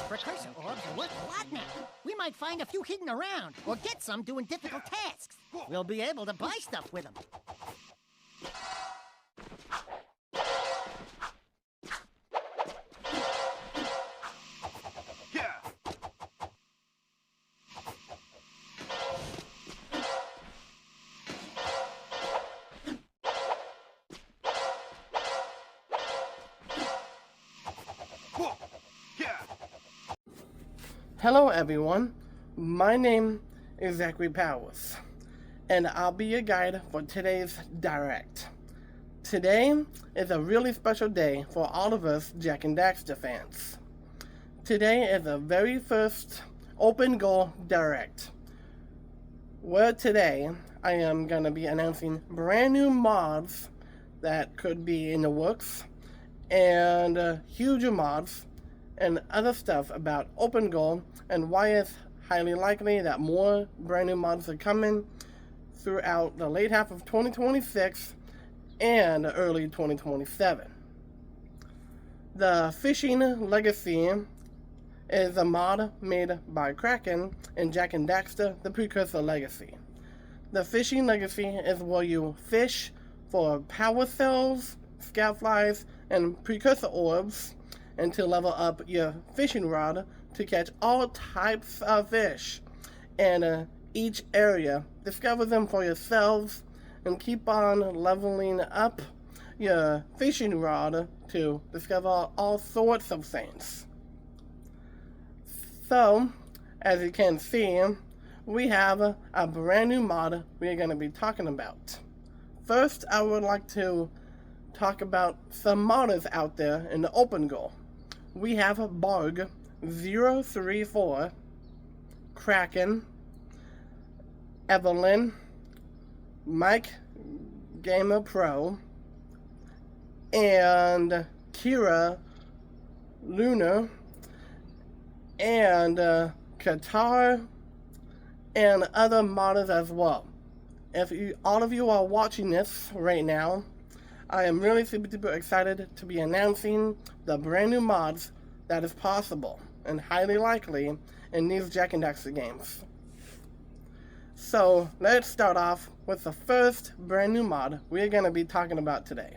Precursor orbs are worth a lot now. We might find a few hidden around, or get some doing difficult tasks. We'll be able to buy stuff with them. Hello everyone, my name is Zachary Powers, and I'll be your guide for today's Direct. Today is a really special day for all of us Jak and Daxter fans. Today is the very first Open Goal Direct, where today I am going to be announcing brand new mods that could be in the works, and huge mods, and other stuff about Open Goal and why it's highly likely that more brand new mods are coming throughout the late half of 2026 and early 2027. The Fishing Legacy is a mod made by Kraken and Jak and Daxter, the Precursor Legacy. The Fishing Legacy is where you fish for power cells, scoutflies, and precursor orbs, and to level up your fishing rod to catch all types of fish. And each area, discover them for yourselves and keep on leveling up your fishing rod to discover all sorts of things. So, as you can see, we have a brand new mod we're going to be talking about. First, I would like to talk about some modders out there in the Open Goal. We have Barg 034, Kraken, Evelyn, Mike Gamer Pro, and Kira Lunar, and Qatar, and other modders as well. If all of you are watching this right now, I am really super excited to be announcing the brand new mods that is possible and highly likely in these Jak and Daxter games. So let's start off with the first brand new mod we're going to be talking about today.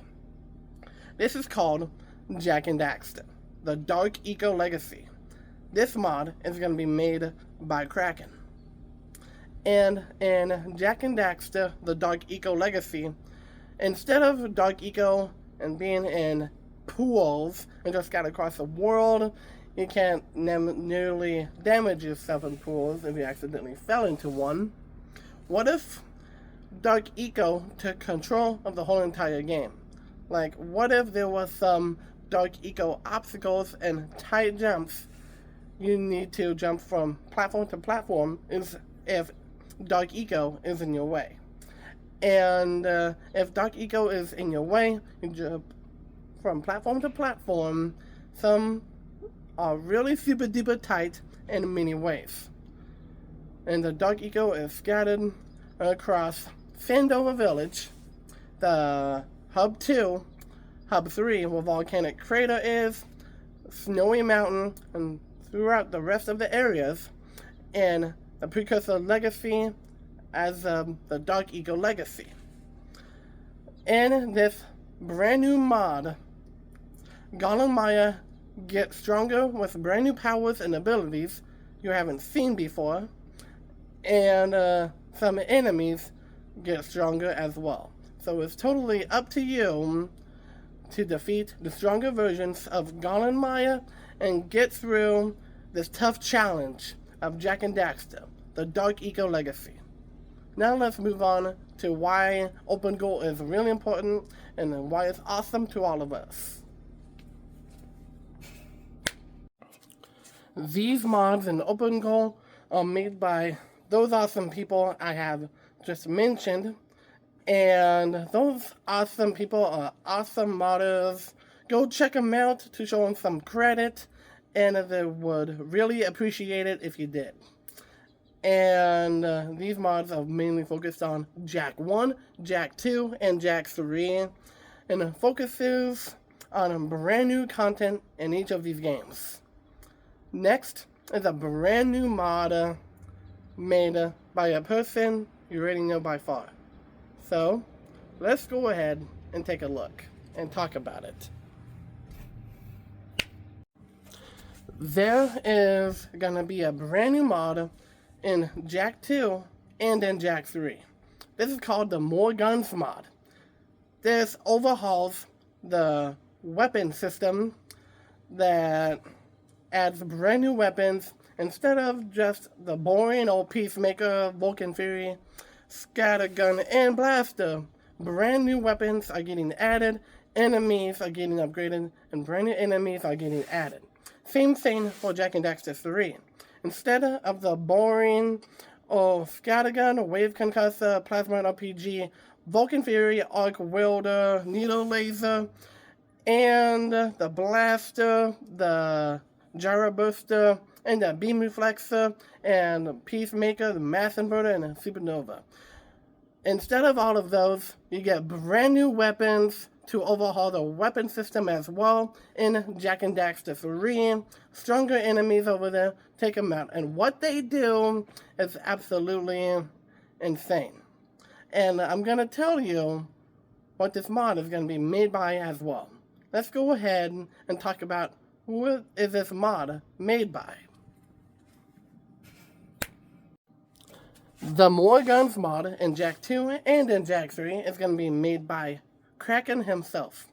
This is called Jak and Daxter, the Dark Eco Legacy. This mod is going to be made by Kraken. And in Jak and Daxter, the Dark Eco Legacy, instead of Dark Eco and being in pools and just got across the world, you can't nearly damage yourself in pools if you accidentally fell into one. What if Dark Eco took control of the whole entire game? Like, what if there was some Dark Eco obstacles and tight jumps you need to jump from platform to platform if Dark Eco is in your way? And if Dark Eco is in your way, you jump from platform to platform. Some are really super duper tight in many ways. And the Dark Eco is scattered across Sandover Village, the Hub 2, Hub 3, where Volcanic Crater is, Snowy Mountain, and throughout the rest of the areas, and the Precursor Legacy as the Dark Eco Legacy. In this brand new mod, Golem Maya gets stronger with brand new powers and abilities you haven't seen before, and some enemies get stronger as well. So it's totally up to you to defeat the stronger versions of Golem Maya and get through this tough challenge of Jak and Daxter, the Dark Eco Legacy. Now let's move on to why Open Goal is really important and why it's awesome to all of us. These mods in Open Goal are made by those awesome people I have just mentioned, and those awesome people are awesome modders. Go check them out to show them some credit, and they would really appreciate it if you did. And these mods are mainly focused on Jak 1, Jak 2, and Jak 3, and focuses on brand new content in each of these games. Next is a brand new mod made by a person you already know by far. So, let's go ahead and take a look and talk about it. There is going to be a brand new mod in Jak 2 and in Jak 3. This is called the More Guns mod. This overhauls the weapon system that adds brand new weapons instead of just the boring old Peacemaker, Vulcan Fury, Scattergun, and Blaster. Brand new weapons are getting added, enemies are getting upgraded, and brand new enemies are getting added. Same thing for Jak and Daxter 3. Instead of the boring Scattergun, Wave Concussor, Plasma RPG, Vulcan Fury, Arc Welder, Needle Laser, and the Blaster, the Gyro Booster, and the Beam Reflexor, and Peacemaker, the Mass Inverter, and the Supernova. Instead of all of those, you get brand new weapons to overhaul the weapon system as well in Jak and Daxter 3. Stronger enemies over there, take them out. And what they do is absolutely insane. And I'm going to tell you what this mod is going to be made by as well. Let's go ahead and talk about what is this mod made by. The More Guns mod in Jak 2 and in Jak 3 is going to be made by Kraken himself.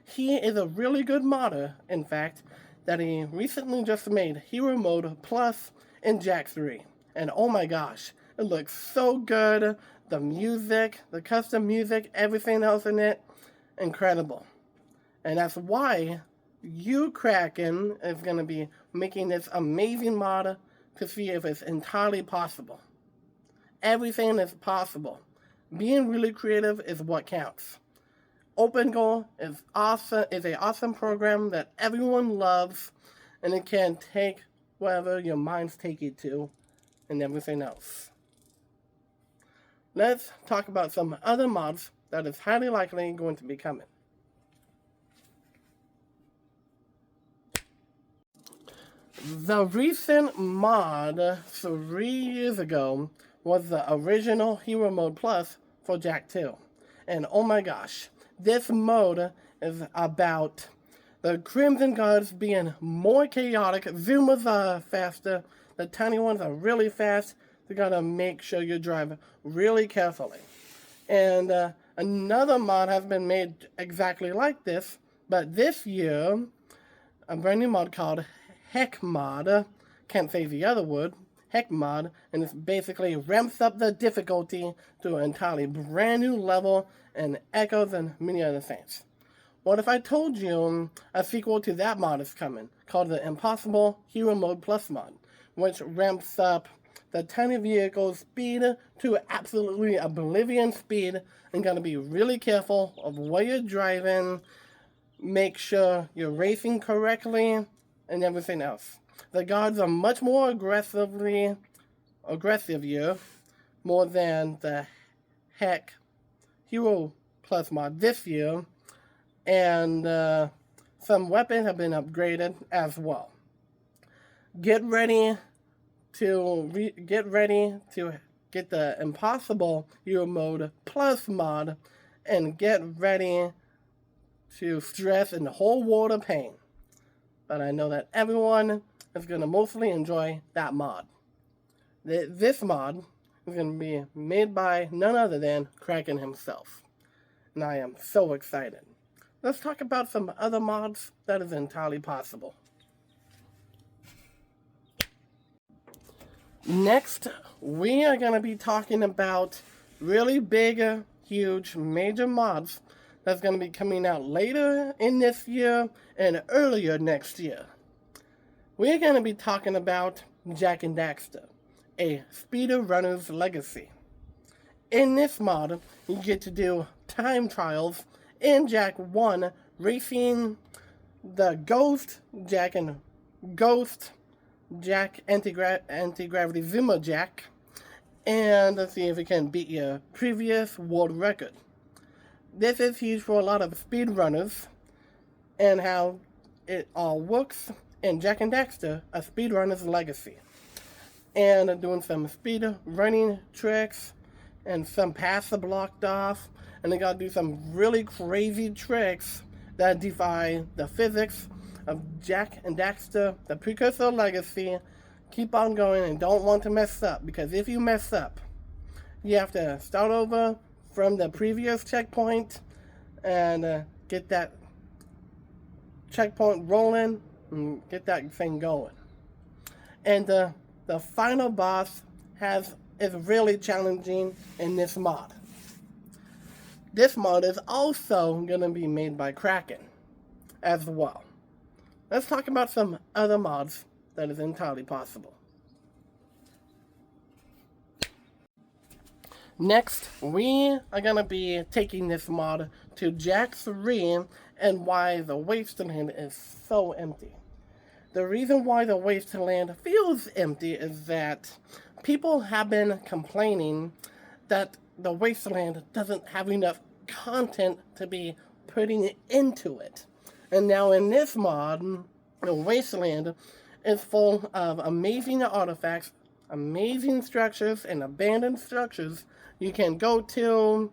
He is a really good modder, in fact, that he recently just made Hero Mode Plus in Jak 3. And oh my gosh, it looks so good. The music, the custom music, everything else in it, incredible. And that's why you, Kraken, is going to be making this amazing mod to see if it's entirely possible. Everything is possible. Being really creative is what counts. OpenGoal is awesome. Is an awesome program that everyone loves, and it can take wherever your minds take you to, and everything else. Let's talk about some other mods that is highly likely going to be coming. The recent mod 3 years ago was the original Hero Mode Plus for Jak 2. And oh my gosh, this mode is about the Crimson Guards being more chaotic. Zoomers are faster. The tiny ones are really fast. You gotta make sure you drive really carefully. And another mod has been made exactly like this, but this year, a brand new mod called Heck Mod, can't say the other word, Heck Mod, and it basically ramps up the difficulty to an entirely brand new level and echoes and many other things. What if I told you a sequel to that mod is coming, called the Impossible Hero Mode Plus mod, which ramps up the tiny vehicle's speed to absolutely oblivion speed, and gotta be really careful of where you're driving, make sure you're racing correctly, and everything else. The guards are much more aggressive here, more than the Heck Hero Plus mod this year, and some weapons have been upgraded as well. Get ready to get the Impossible Hero Mode Plus mod, and get ready to stress in the whole world of pain. But I know that everyone is going to mostly enjoy that mod. This mod is going to be made by none other than Kraken himself. And I am so excited. Let's talk about some other mods that is entirely possible. Next, we are going to be talking about really big, huge, major mods that's going to be coming out later in this year and earlier next year. We're going to be talking about Jak and Daxter, a speedrunner's legacy. In this mod, you get to do time trials in Jak 1, racing the Ghost Jak and Ghost Jak anti-gravity Zoomer Jak, and let's see if it can beat your previous world record. This is huge for a lot of speedrunners, and how it all works in Jak and Daxter, A Speedrunner's Legacy. And doing some speed running tricks and some paths are blocked off. And they gotta do some really crazy tricks that defy the physics of Jak and Daxter, the precursor legacy. Keep on going and don't want to mess up, because if you mess up, you have to start over from the previous checkpoint and get that checkpoint rolling and get that thing going. And the final boss is really challenging in this mod. This mod is also going to be made by Kraken as well. Let's talk about some other mods that is entirely possible. Next, we are going to be taking this mod to Jak 3 and why the Wasteland is so empty. The reason why the Wasteland feels empty is that people have been complaining that the Wasteland doesn't have enough content to be putting into it. And now in this mod, the Wasteland is full of amazing artifacts, amazing structures, and abandoned structures you can go to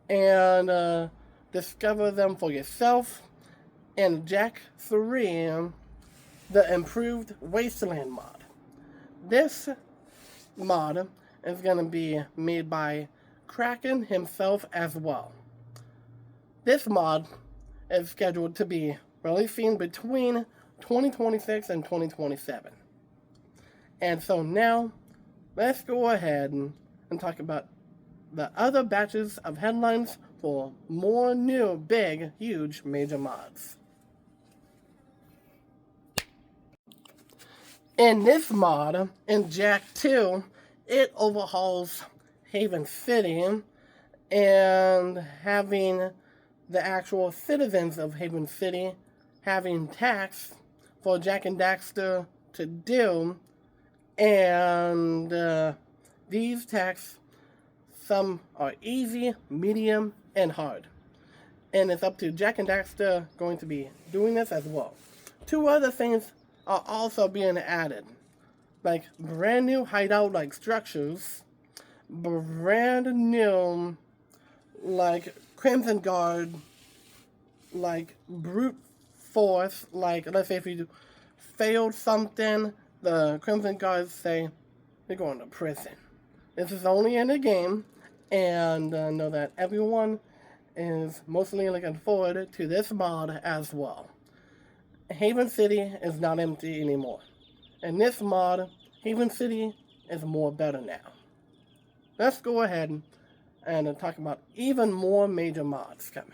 and discover them for yourself. In Jak 3, the improved Wasteland mod. This mod is going to be made by Kraken himself as well. This mod is scheduled to be releasing between 2026 and 2027. And so now, let's go ahead and talk about the other batches of headlines for more new, big, huge, major mods. In this mod, in Jak 2, it overhauls Haven City and having the actual citizens of Haven City having tasks for Jak and Daxter to do, and these tasks, some are easy, medium, and hard. And it's up to Jak and Daxter going to be doing this as well. Two other things are also being added, like brand new hideout-like structures, brand new like Crimson Guard, like brute force, like let's say if you failed something, the Crimson Guards say you're going to prison. This is only in the game, and know that everyone is mostly looking forward to this mod as well. Haven City is not empty anymore. In this mod, Haven City is more better now. Let's go ahead and talk about even more major mods coming.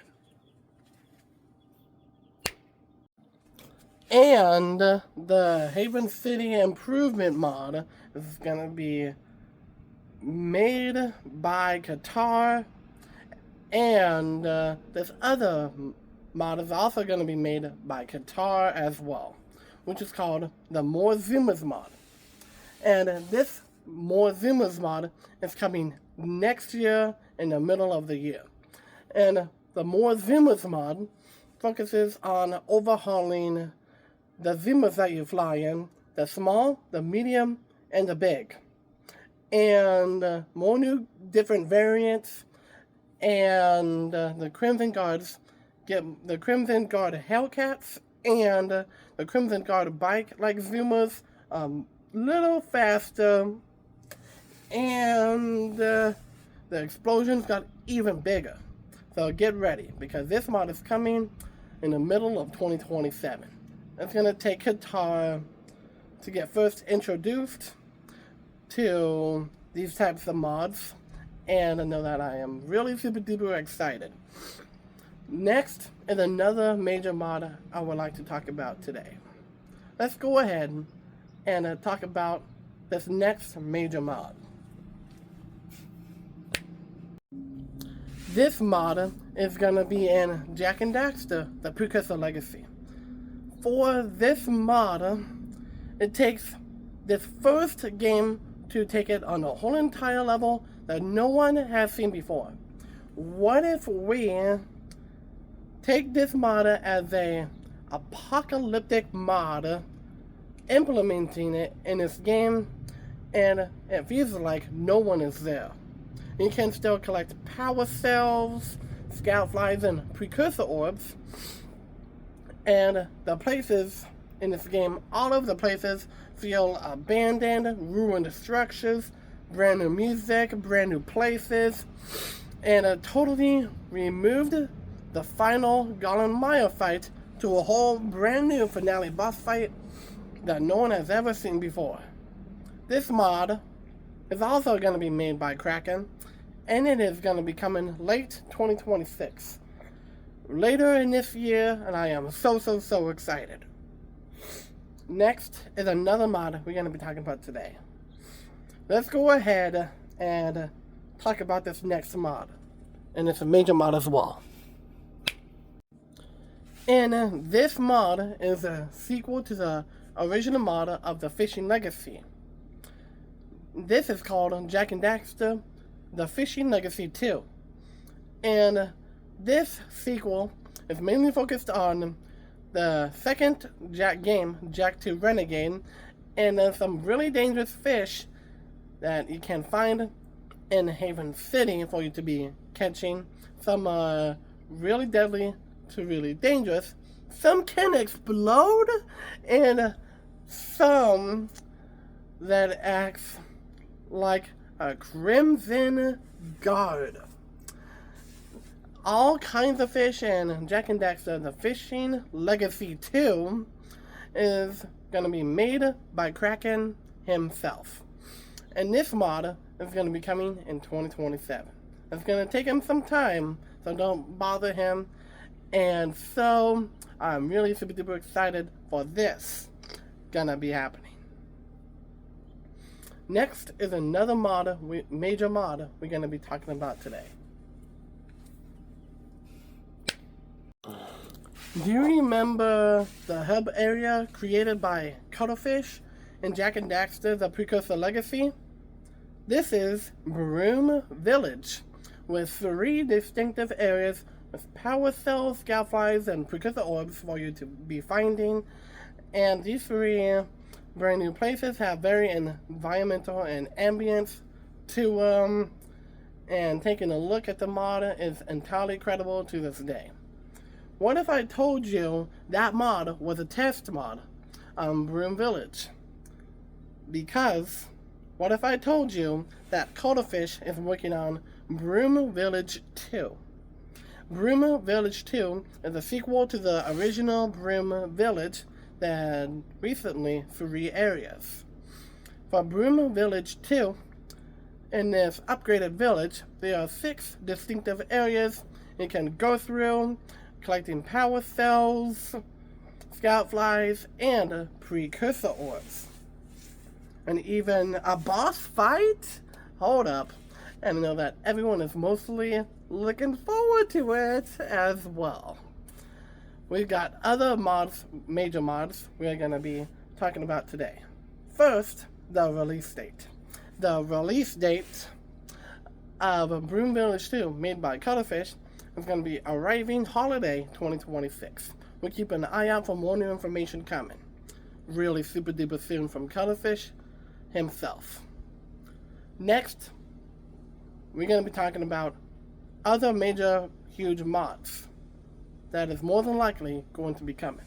And the Haven City Improvement mod is going to be made by Qatar, and this other mod is also going to be made by Qatar as well, which is called the More Zoomers mod. And this More Zoomers mod is coming next year in the middle of the year. And the More Zoomers mod focuses on overhauling the zoomers that you fly in, the small, the medium, and the big. And more new different variants, and the Crimson Guards get the Crimson Guard Hellcats and the Crimson Guard bike-like zoomers, little faster, and the explosions got even bigger. So get ready, because this mod is coming in the middle of 2027. It's going to take Qatar to get first introduced to these types of mods, and I know that I am really super duper excited. Next is another major mod I would like to talk about today. Let's go ahead and talk about this next major mod. This mod is going to be in Jak and Daxter, the Precursor Legacy. For this mod, it takes this first game to take it on a whole entire level that no one has seen before. What if we take this mod as a apocalyptic mod, implementing it in this game, and it feels like no one is there. You can still collect power cells, scout flies, and precursor orbs, and the places in this game, all of the places, feel abandoned, ruined structures, brand new music, brand new places, and totally removed the final Golem Maya fight to a whole brand new finale boss fight that no one has ever seen before. This mod is also going to be made by Kraken, and it is going to be coming late 2026. Later in this year, and I am so excited. Next is another mod we're going to be talking about today. Let's go ahead and talk about this next mod, and it's a major mod as well. And this mod is a sequel to the original mod of the Fishing Legacy. This is called Jak and Daxter, the Fishing Legacy 2. And this sequel is mainly focused on the second Jak game, Jak 2 Renegade, and some really dangerous fish that you can find in Haven City for you to be catching. Some really deadly to really dangerous. Some can explode, and some that acts like a crimson guard. All kinds of fish, and Jak and Daxter, the Fishing Legacy 2, is going to be made by Kraken himself. And this mod is going to be coming in 2027. It's going to take him some time, so don't bother him. And so, I'm really super duper excited for this gonna be happening. Next is another mod, major mod, we're gonna be talking about today. Do you remember the hub area created by Cuttlefish in Jak and Daxter, the Precursor Legacy? This is Broom Village, with 3 distinctive areas with power cells, scout flies, and precursor orbs for you to be finding. And these 3 brand new places have very environmental and ambience to them. And taking a look at the mod is entirely credible to this day. What if I told you that mod was a test mod on Broom Village? Because what if I told you that Cuttlefish is working on Broom Village 2? Broom Village 2 is a sequel to the original Broom Village that had recently 3 areas. For Broom Village 2, in this upgraded village, there are 6 distinctive areas you can go through, collecting power cells, scout flies, and precursor orbs. And even a boss fight? Hold up. And I know that everyone is mostly looking forward to it as well. We've got other mods, major mods, we're going to be talking about today. First, the release date. The release date of Broom Village 2, made by Cuttlefish, is going to be arriving holiday 2026. We'll keep an eye out for more new information coming. Really super duper soon from Cuttlefish himself. Next, we're going to be talking about other major huge mods that is more than likely going to be coming.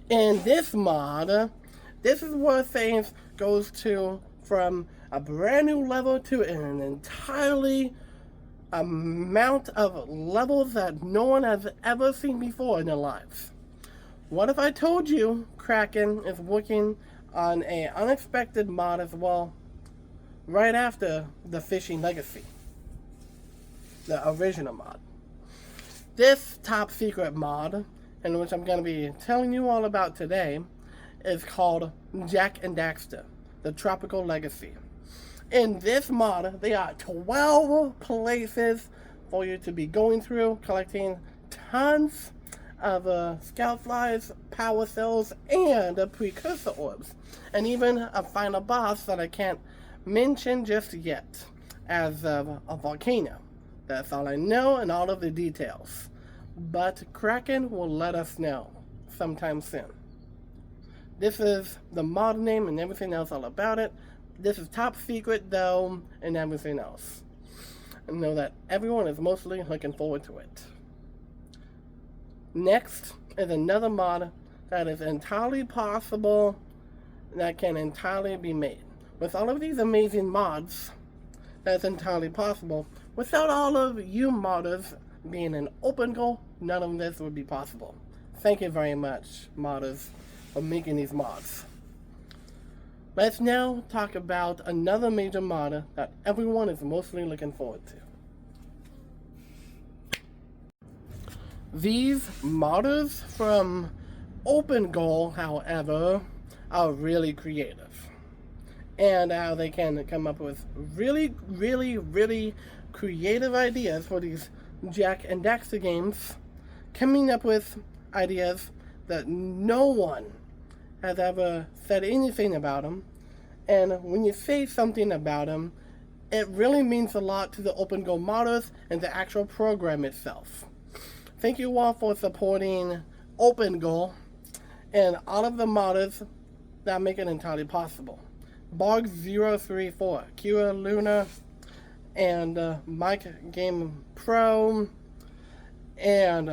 In this mod, this is where things goes to from a brand new level to an entirely amount of levels that no one has ever seen before in their lives. What if I told you Kraken is working on an unexpected mod as well, right after the Fishing Legacy, the original mod? This top secret mod, in which I'm going to be telling you all about today, is called Jak and Daxter, the Tropical Legacy. In this mod, there are 12 places for you to be going through, collecting tons of scout flies, power cells, and precursor orbs, and even a final boss that I can't mention just yet, as a volcano. That's all I know and all of the details. But Kraken will let us know sometime soon. This is the mod name and everything else all about it. This is top secret though and everything else. I know that everyone is mostly looking forward to it. Next is another mod that is entirely possible, that can entirely be made. With all of these amazing mods, that's entirely possible. Without all of you modders being an open goal, none of this would be possible. Thank you very much, modders, for making these mods. Let's now talk about another major mod that everyone is mostly looking forward to. These modders from Open Goal, however, are really creative. And how they can come up with really creative ideas for these Jak and Daxter games, coming up with ideas that no one has ever said anything about them. And when you say something about them, it really means a lot to the Open Goal modders and the actual program itself. Thank you all for supporting Open Goal and all of the modders that make it entirely possible. Bog034, Kira Luna, and Mike Game Pro, and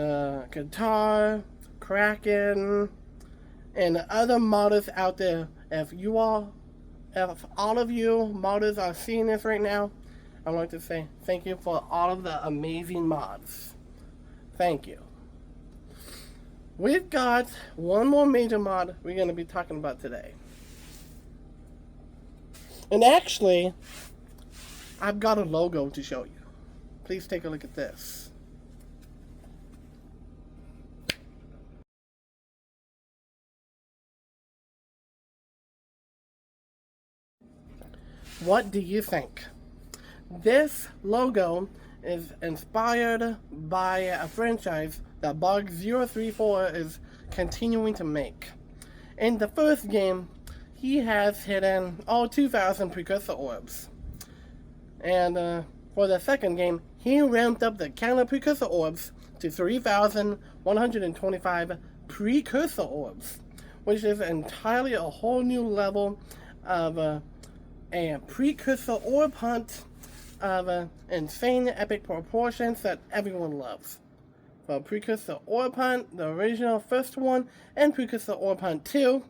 Guitar, Kraken, and other modders out there. If all of you modders are seeing this right now, I'd like to say thank you for all of the amazing mods. Thank you. We've got one more major mod we're going to be talking about today. And actually, I've got a logo to show you. Please take a look at this. What do you think? This logo is inspired by a franchise that Bog034 is continuing to make. In the first game, he has hidden all 2,000 precursor orbs. And for the second game, he ramped up the count of precursor orbs to 3,125 precursor orbs, which is entirely a whole new level of a precursor orb hunt of insane epic proportions that everyone loves. For Precursor Orb Hunt, the original first one, and Precursor Orb Hunt 2,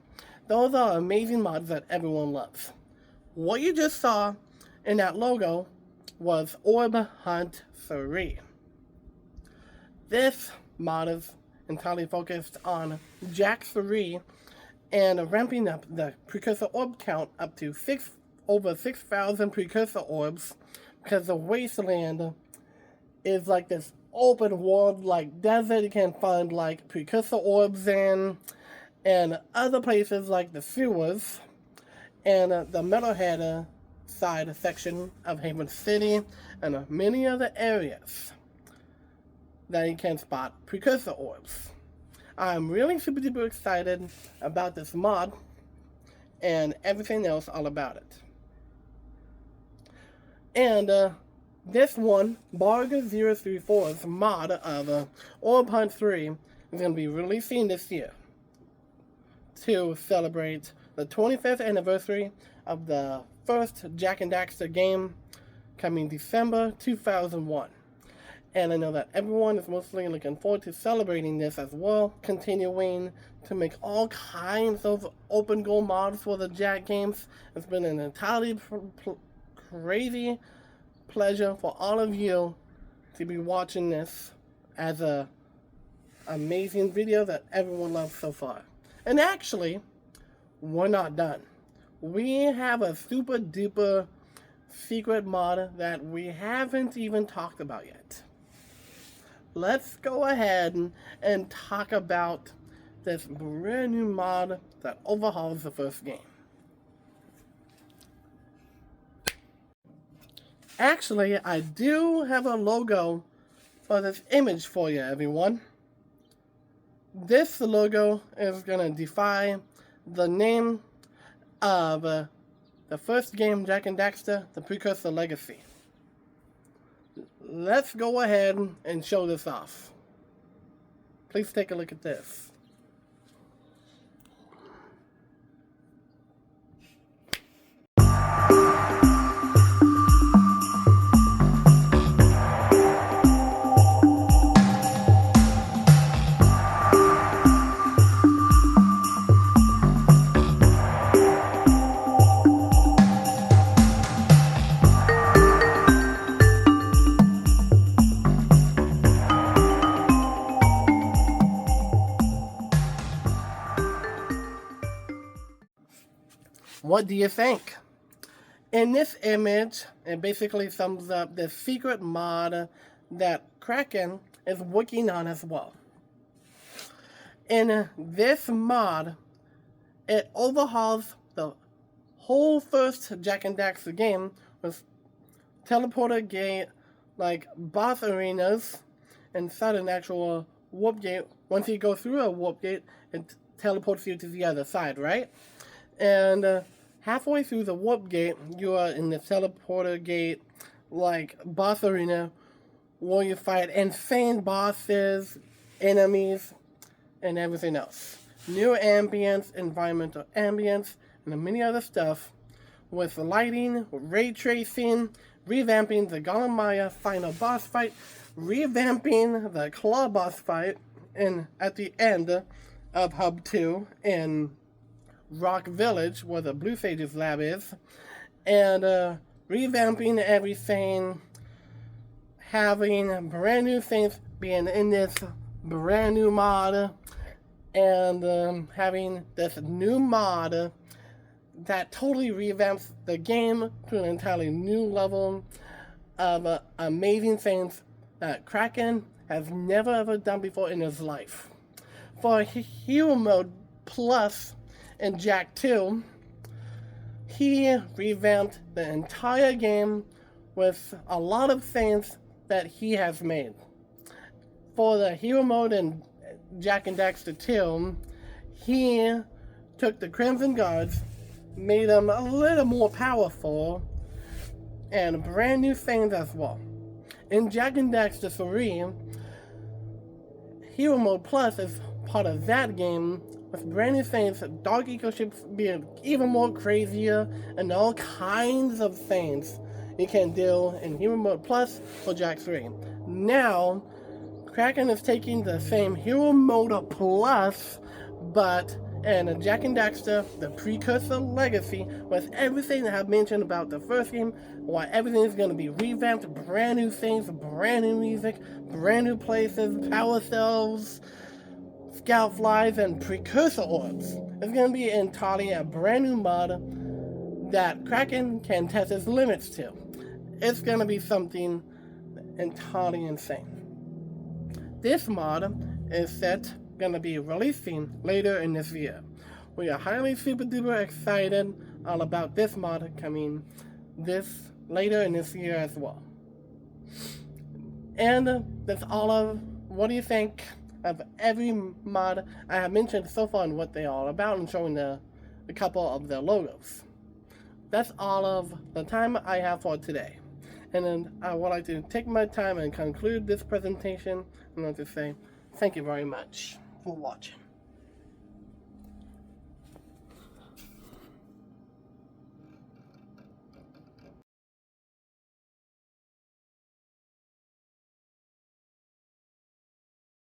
those are amazing mods that everyone loves. What you just saw in that logo was Orb Hunt 3. This mod is entirely focused on Jak 3 and ramping up the Precursor Orb count up to over 6,000 Precursor Orbs, because the Wasteland is like this open world, like desert you can find like Precursor Orbs in, and other places like the sewers, and the Metalhead side section of Haven City, and many other areas that you can spot Precursor Orbs. I'm really super duper excited about this mod and everything else all about it. And this one, Bog034's mod of Orb Hunt 3 is going to be releasing this year to celebrate the 25th anniversary of the first Jak and Daxter game, coming December 2001. And I know that everyone is mostly looking forward to celebrating this as well, continuing to make all kinds of open goal mods for the Jak games. It's been an entirely crazy pleasure for all of you to be watching this as a amazing video that everyone loves so far. And actually, we're not done. We have a super duper secret mod that we haven't even talked about yet. Let's go ahead and talk about this brand new mod that overhauls the first game. Actually, I do have a logo for this image for you, everyone. This logo is going to defy the name of the first game, Jak and Daxter, the Precursor Legacy. let's go ahead and show this off. Please take a look at this. What do you think? In this image, it basically sums up the secret mod that Kraken is working on as well. In this mod, it overhauls the whole first Jak and Daxter game with teleporter gate, like boss arenas, inside an actual warp gate. Once you go through a warp gate, it teleports you to the other side, right? And halfway through the warp gate, you are in the teleporter gate, like boss arena, where you fight insane bosses, enemies, and everything else. New ambience, environmental ambience, and many other stuff, with lighting, ray tracing, revamping the Golem Maya final boss fight, revamping the Claw boss fight, and at the end of Hub 2 in Rock Village, where the Blue Sages lab is, and revamping everything, having brand new things being in this brand new mod, and having this new mod that totally revamps the game to an entirely new level of amazing things that Kraken has never ever done before in his life. For Hero Mode Plus in Jak 2, he revamped the entire game with a lot of things that he has made. For the Hero Mode in Jak and Daxter 2, he took the Crimson Guards, made them a little more powerful, and brand new things as well. In Jak and Daxter 3, Hero Mode Plus is part of that game with brand new things, dark ecoships being even more crazier, and all kinds of things you can do in Hero Mode Plus for Jak 3. Now, Kraken is taking the same Hero Mode Plus, but in Jak and Daxter, the precursor legacy, with everything that I've mentioned about the first game, why everything is going to be revamped, brand new things, brand new music, brand new places, power cells, scout flies, and precursor orbs. It's going to be entirely a brand new mod that Kraken can test its limits to. It's going to be something entirely insane. This mod is going to be releasing later in this year. We are highly super duper excited all about this mod coming later in this year as well. And that's all of what do you think of every mod I have mentioned so far and what they are all about, and showing a couple of their logos. That's all of the time I have for today. And then I would like to take my time and conclude this presentation. And I want to say thank you very much for watching.